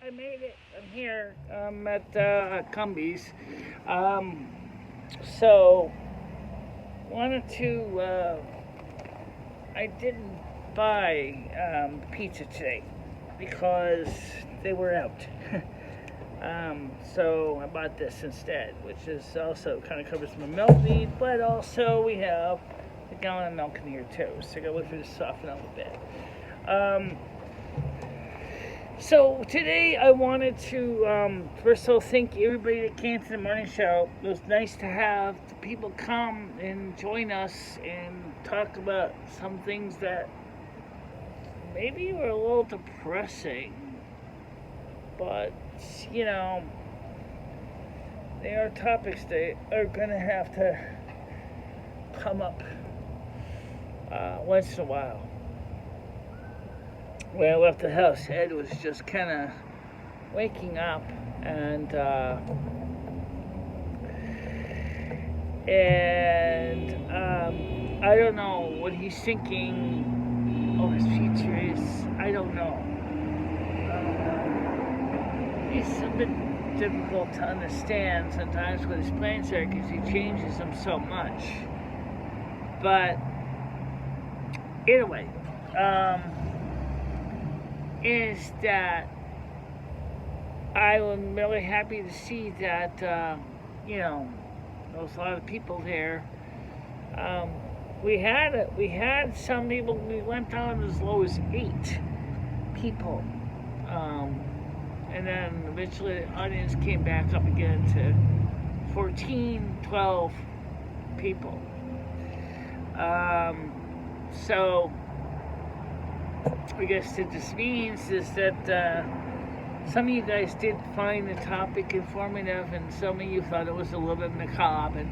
I made it. I'm here. I'm at Cumby's. So wanted to. I didn't buy pizza today because they were out. So I bought this instead, which is also kind of covers my milk need, but also we have a gallon of milk in here too. So I gotta wait for this to soften up a bit. So today I wanted to first of all thank everybody that came to the morning show. It was nice to have the people come and join us and talk about some things that maybe were a little depressing, but you know, they are topics that are gonna have to come up once in a while. When I left the house, Ed was just kind of waking up, and I don't know what he's thinking of his future is. I don't know. He's a bit difficult to understand sometimes with his plans there because he changes them so much. But anyway, is that I am really happy to see that, you know, there was a lot of people there. We had some people, we went down as low as 8 people. And then eventually the audience came back up again to 14, 12 people. So I guess what this means is that some of you guys did find the topic informative, and some of you thought it was a little bit macabre. And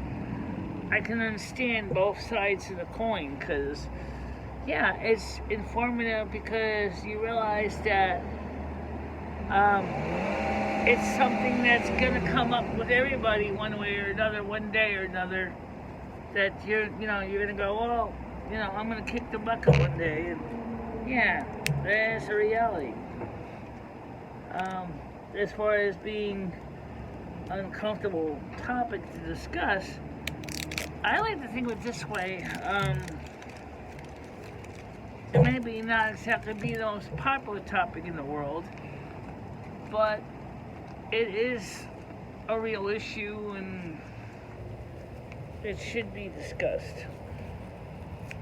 I can understand both sides of the coin, because, yeah, it's informative because you realize that it's something that's going to come up with everybody one way or another, one day or another, that you're going to go, well, I'm going to kick the bucket one day, and yeah, that's a reality. As far as being uncomfortable topic to discuss, I like to think of it this way. It may be not exactly be the most popular topic in the world, but it is a real issue and it should be discussed.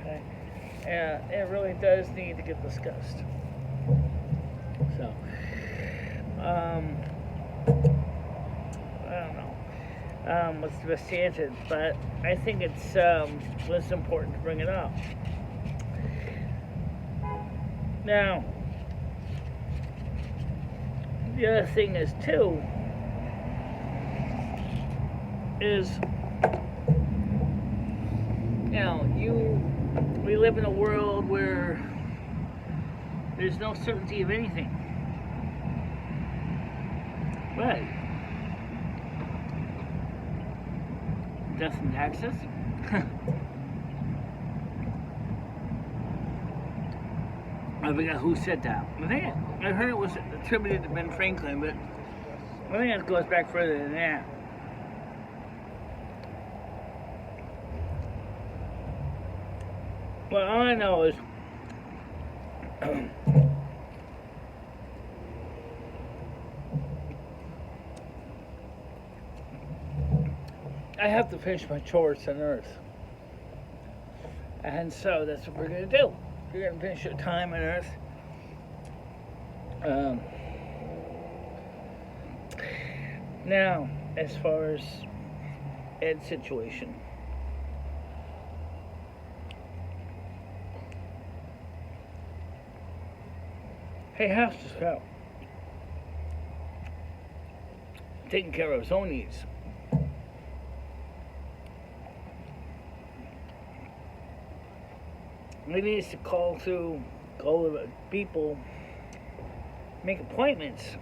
Okay? It really does need to get discussed. So, I don't know what's the best answer, but I think was important to bring it up. Now, the other thing is too is, we live in a world where there's no certainty of anything. Right. Death and taxes. I forgot who said that. I heard it was attributed to Ben Franklin, but I think it goes back further than that. Well, all I know is I have to finish my chores on Earth. And so that's what we're going to do. We're going to finish our time on Earth. Now, as far as Ed's situation, he has to stop taking care of his own needs. He needs to go to people, make appointments.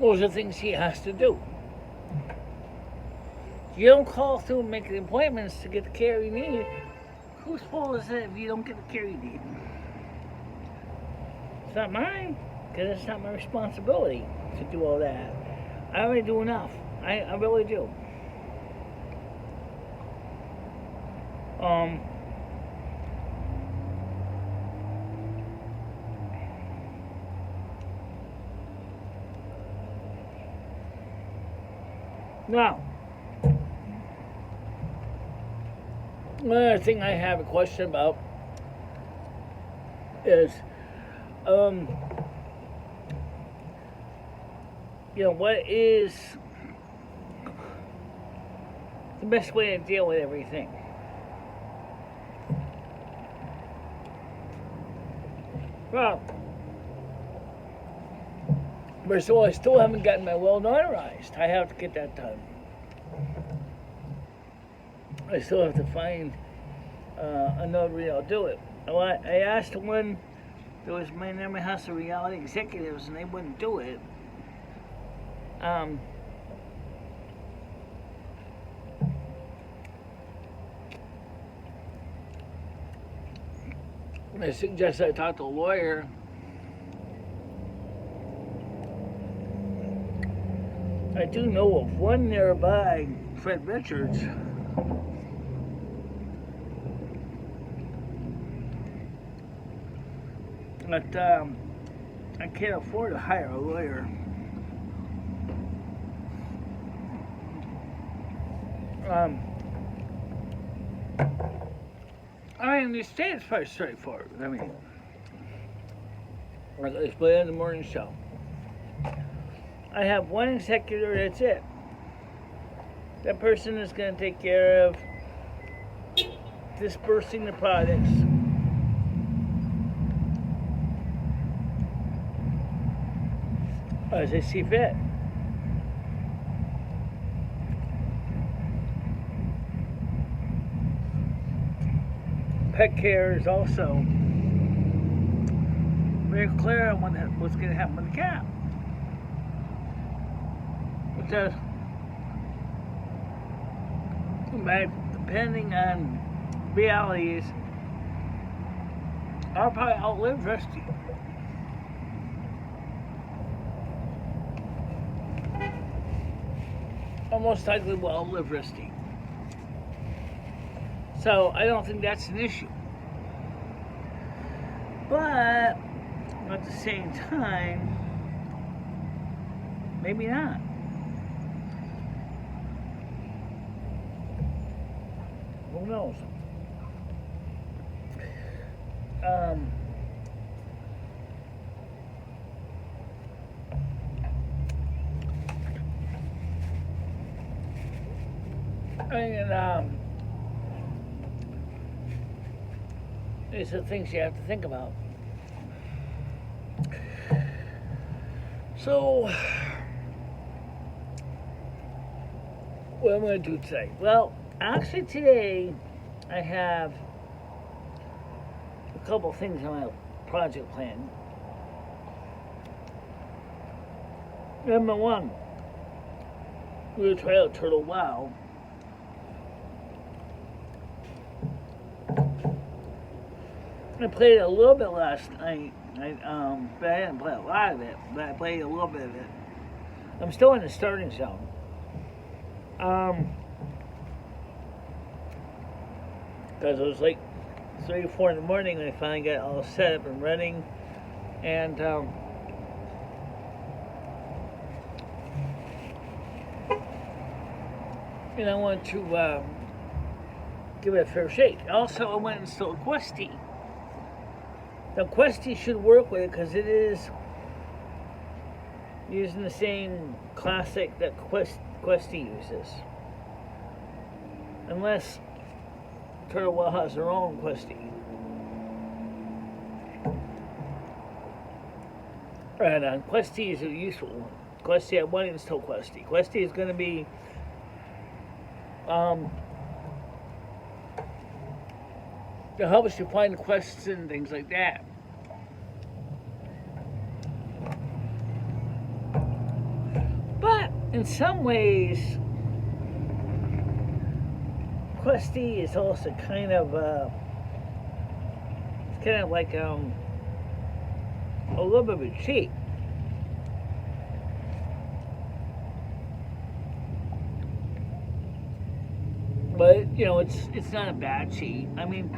Those are things he has to do. You don't call through and make the appointments to get the care you need. Whose fault is it if you don't get a carry deed? It's not mine, because it's not my responsibility to do all that. I already do enough. I really do. Now, another thing I have a question about is, what is the best way to deal with everything? Well, first of all, I still haven't gotten my will notarized. I have to get that done. I still have to find a notary that'll do it. I asked one that was my name, my house of reality executives, and they wouldn't do it. I suggested I talk to a lawyer. I do know of one nearby, Fred Richards. But I can't afford to hire a lawyer. The state is pretty straightforward. I mean, like I explained in the morning show, I have one executor, that's it. That person is going to take care of dispersing the products. As they see fit. Pet care is also very clear on what's going to happen with the cat. Because, depending on realities, I'll probably outlive Rusty. Almost likely will outlive Rusty. So I don't think that's an issue. But at the same time, maybe not. Who knows? And these are the things you have to think about. So, what am I going to do today? Well, actually today I have a couple things on my project plan. Number one, we're going to try out Turtle Wow. I played a little bit last night, but I didn't play a lot of it, but I played a little bit of it. I'm still in the starting zone. Because it was like 3 or 4 in the morning when I finally got all set up and running, and I wanted to give it a fair shake. Also, I went and installed Questy. Now, Questy should work with it because it is using the same classic that Questy uses. Unless Turtle Well has their own Questy. And Questy is a useful one. Questy, I want to install Questy. Questy is going to be to help us to find quests and things like that. But in some ways, Questy is also kind of kind of like a little bit of a cheat. But you know, it's not a bad cheat. I mean,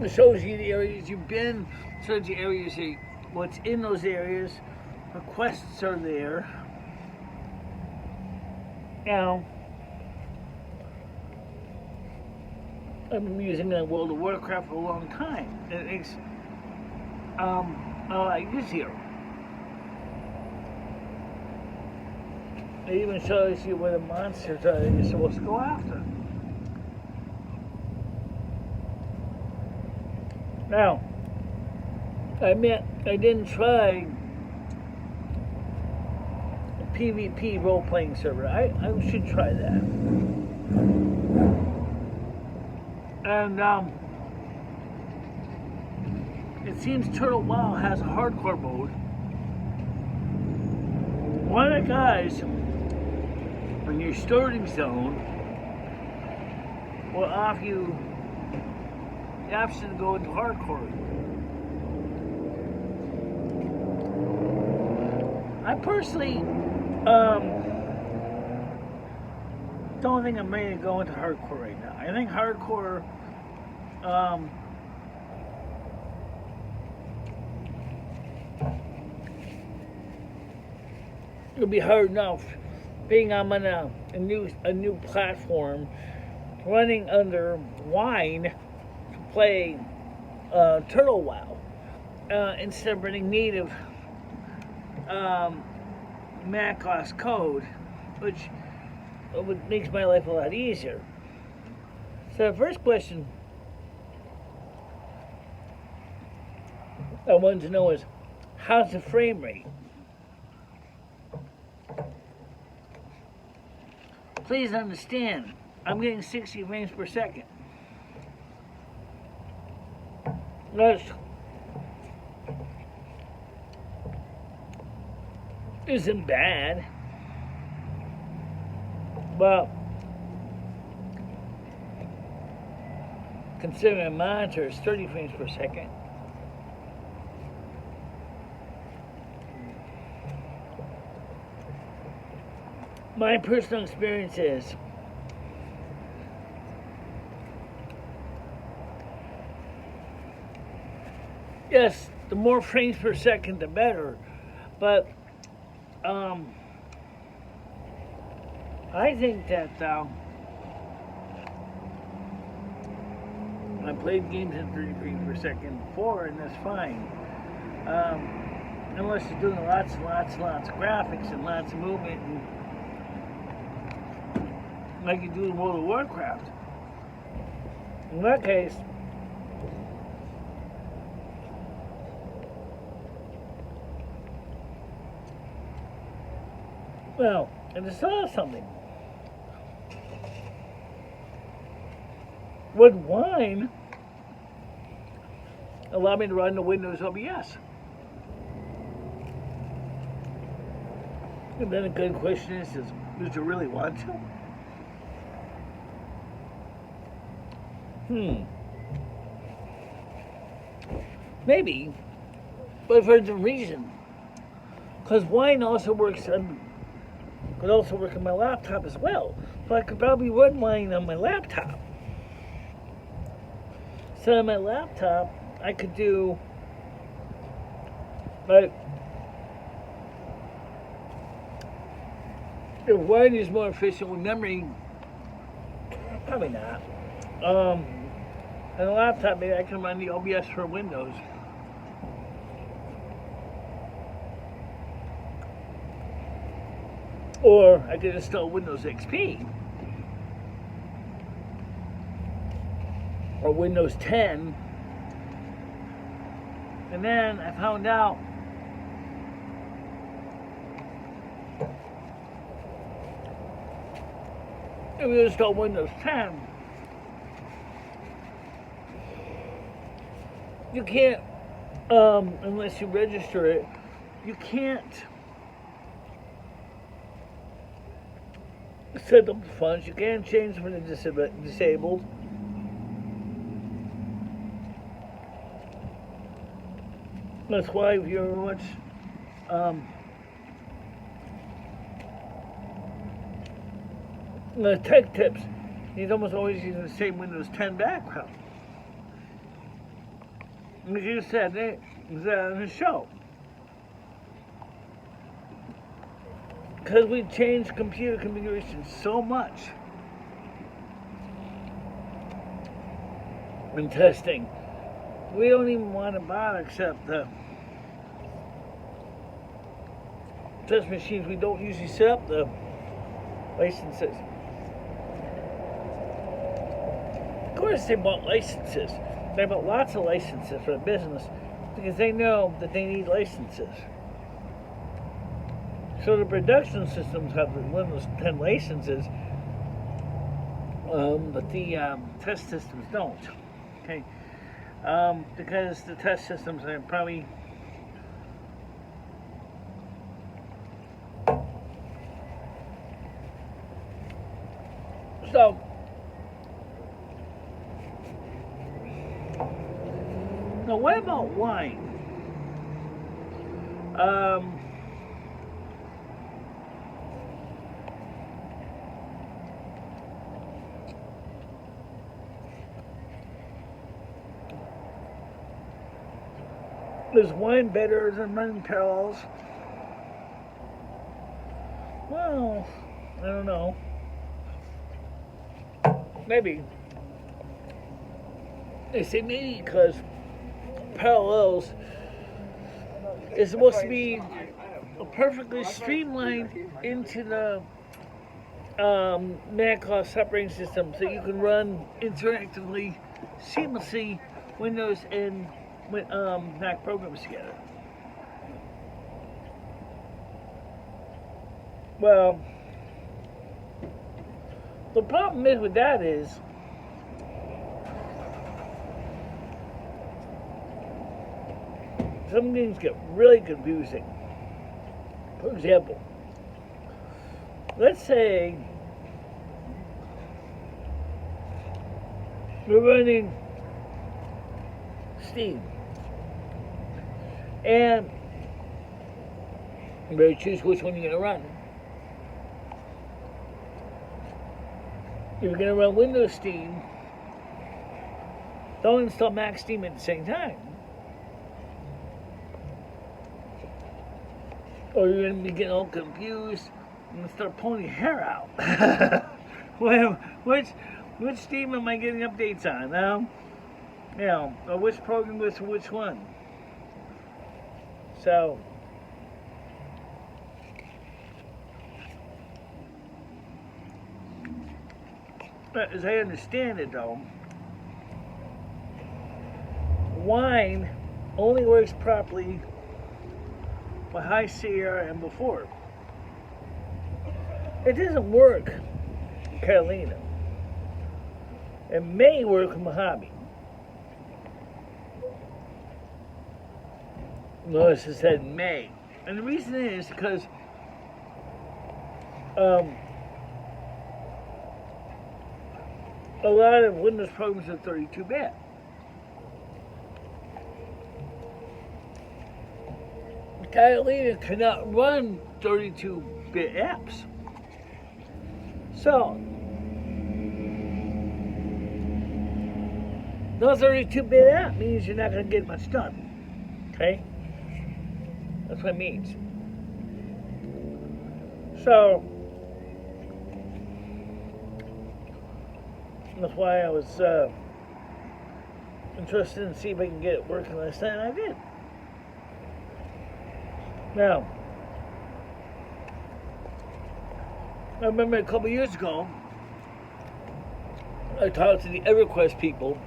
it shows you the areas you've been, shows you areas, what's in those areas, requests are there. Now, I've been using World of Warcraft for a long time. It makes a lot easier. It even shows you where the monsters are that you're supposed to go after. Now, I admit I didn't try a PvP role-playing server. I should try that. And it seems Turtle WoW has a hardcore mode. One of the guys in your starting zone will offer you the option to go into hardcore. I personally don't think I'm ready to go into hardcore right now. I think hardcore it'll be hard enough being I'm on a new platform, running under wine to play Turtle WoW instead of running native macOS code, which makes my life a lot easier. So the first question I wanted to know is, how's the frame rate? Please understand, I'm getting 60 frames per second. That isn't bad, but considering a monitor is 30 frames per second, my personal experience is yes, the more frames per second the better, but I think that I played games at 30 frames per second before, and that's fine. Unless you're doing lots and lots and lots of graphics and lots of movement, and like you do in World of Warcraft. In that case, well, I just saw something. Would wine allow me to run the Windows OBS? And then a good question is does you really want to? Maybe, but for the reason. Because wine also works on, could also work on my laptop as well. So I could probably run wine on my laptop. So on my laptop, I could do, like, if wine is more efficient with memory, probably not. On a laptop, maybe I can run the OBS for Windows. Or I could install Windows XP. Or Windows 10. And then I found out if you install Windows 10, you can't, unless you register it, you can't set up the funds. You can't change when they're disabled. That's why if you ever watch the tech tips, he's almost always using the same Windows 10 background. Like you said, it was on the show. Because we changed computer configuration so much in testing, we don't even want to bother except the test machines. We don't usually set up the licenses. Of course they bought licenses. They bought lots of licenses for the business because they know that they need licenses. So the production systems have the Windows 10 licenses, but the test systems don't. Okay, because the test systems are probably so. Now, what about wine? Is wine better than running parallels? Well, I don't know. Maybe. They say maybe because parallels is supposed to be perfectly streamlined into the Mac-OS operating system, so you can run interactively, seamlessly Windows and Mac programs together. Well, the problem is with that is some things get really confusing. For example, let's say we're running Steam, and you better choose which one you're going to run. If you're going to run Windows Steam, don't install Mac Steam at the same time, or you're going to be getting all confused and start pulling your hair out. Well, which Steam am I getting updates on now? You know, or which program goes to which one? So, as I understand it though, wine only works properly with High Sierra and before. It doesn't work in Catalina. It may work with Mojave. Notice it said may. And the reason is because a lot of Windows programs are 32-bit. Catalina cannot run 32-bit apps. So, no 32-bit app means you're not going to get much done. Okay? That's what it means. So, that's why I was interested in see if I can get it working last night, and I did. Now, I remember a couple years ago, I talked to the EverQuest people,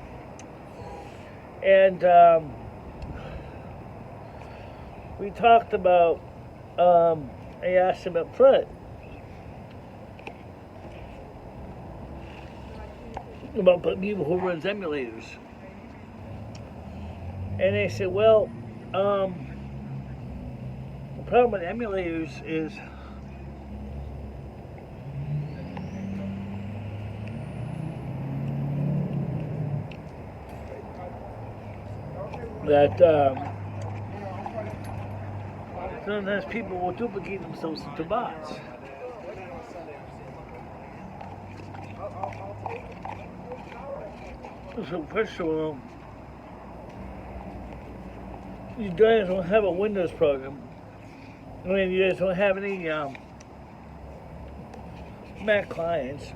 and we talked about, I asked them up front about people who runs emulators. And they said, well, the problem with emulators is that sometimes people will duplicate themselves into bots. So first of all, you guys don't have a Windows program. I mean, you guys don't have any Mac clients.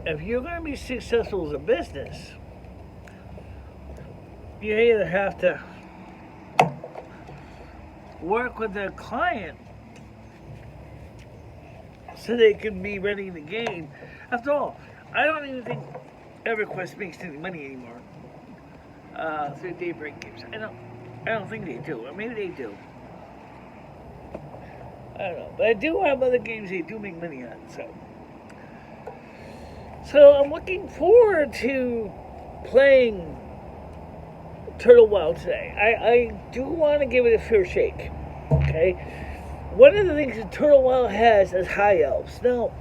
If you're going to be successful as a business, you either have to work with their client so they can be ready in the game. After all, I don't even think EverQuest makes any money anymore through daybreak games. I don't think they do. Or maybe they do. I don't know. But I do have other games they do make money on. So I'm looking forward to playing Turtle Wild today. I do want to give it a fair shake. Okay? One of the things that Turtle Wild has is high elves. Now,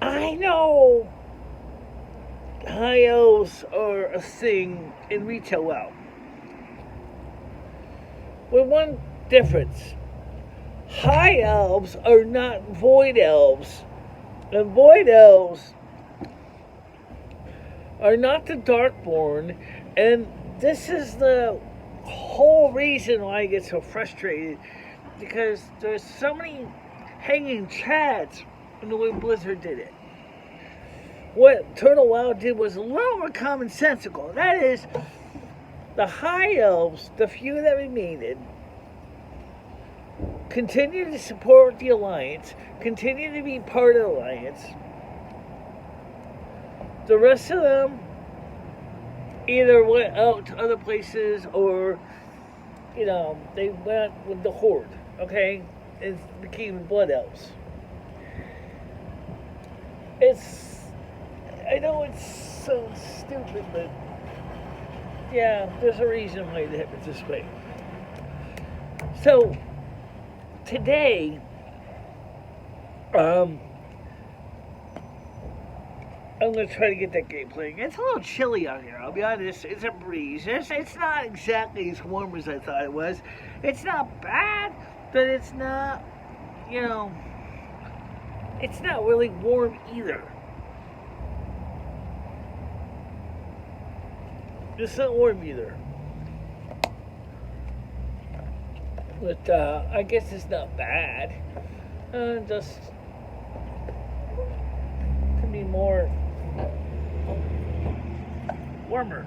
I know high elves are a thing in retail WoW. With one difference. High elves are not void elves. And void elves are not the Darkborn. And this is the whole reason why I get so frustrated. Because there's so many hanging chads in the way Blizzard did it. What Turtle Wild did was a little more commonsensical. That is, the high elves, the few that remained, continue to support the Alliance, continue to be part of the Alliance. The rest of them either went out to other places or, they went with the Horde, okay? It became Blood Elves. I know it's so stupid, but yeah, there's a reason why they have it this way. So, today, I'm going to try to get that game playing. It's a little chilly out here, I'll be honest. It's a breeze. It's not exactly as warm as I thought it was. It's not bad, but it's not, it's not really warm either. It's not warm either. But I guess it's not bad. Just could be more warmer.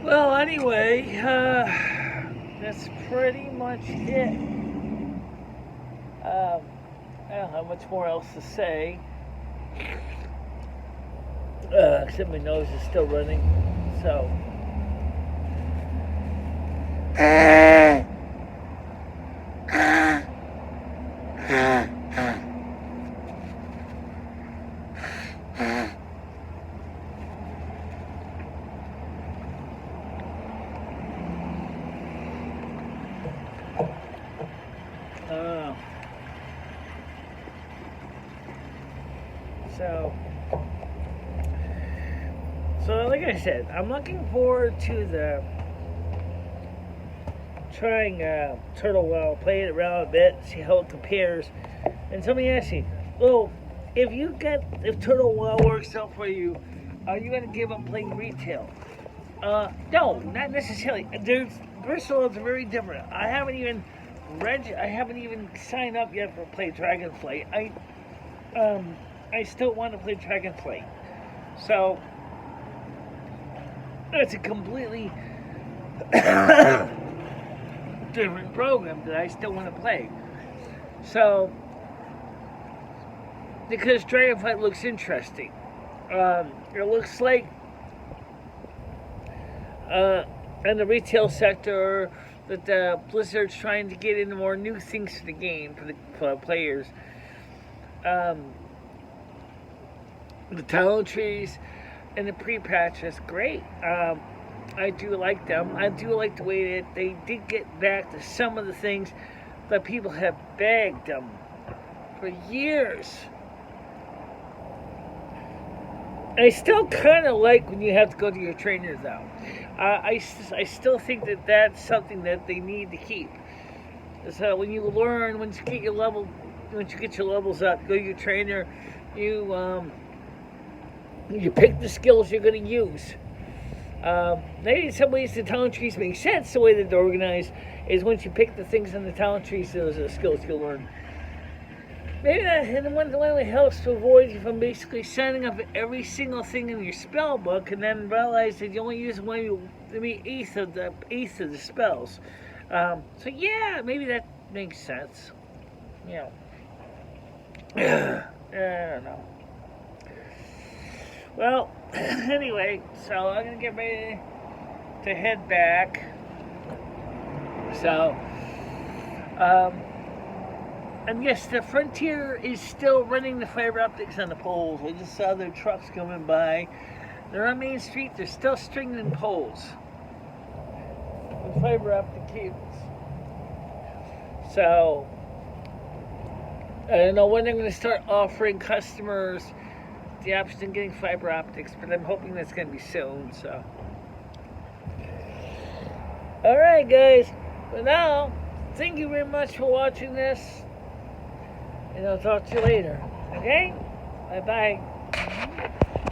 Well, anyway, that's pretty much it. I don't have much more else to say. Except my nose is still running. So. So like I said, I'm looking forward to trying Turtle Wild, playing it around a bit, see how it compares. And somebody asked me, well, if Turtle Wild works out for you, are you going to give up playing retail? No, not necessarily. Bristol is very different. I haven't even signed up yet for play Dragonflight. I still want to play Dragonflight. So it's a completely different program that I still want to play. So, because Dragonflight looks interesting. It looks like in the retail sector that Blizzard's trying to get into more new things to the game for the players. The talent trees and the pre-patch is great. I do like them. I do like the way that they did get back to some of the things that people have begged them for years I still kind of like when you have to go to your trainers though. I still think that that's something that they need to keep. So when you learn, once you get your levels up, go to your trainer, you pick the skills you're going to use. Maybe in some ways the talent trees make sense the way that they're organized. Is once you pick the things in the talent trees, those are the skills you'll learn. Maybe that in one way helps to avoid you from basically signing up every single thing in your spell book and then realize that you only use maybe eighth of the spells. So yeah, maybe that makes sense. You know, I don't know. Well, anyway, so I'm gonna get ready to head back. So, and yes, the Frontier is still running the fiber optics on the poles. I just saw their trucks coming by. They're on Main Street. They're still stringing poles with fiber optic cables. So, I don't know when they're going to start offering customers the option of getting fiber optics, but I'm hoping that's going to be soon. So, all right, guys. But now, thank you very much for watching this. And I'll talk to you later. Okay? Bye-bye.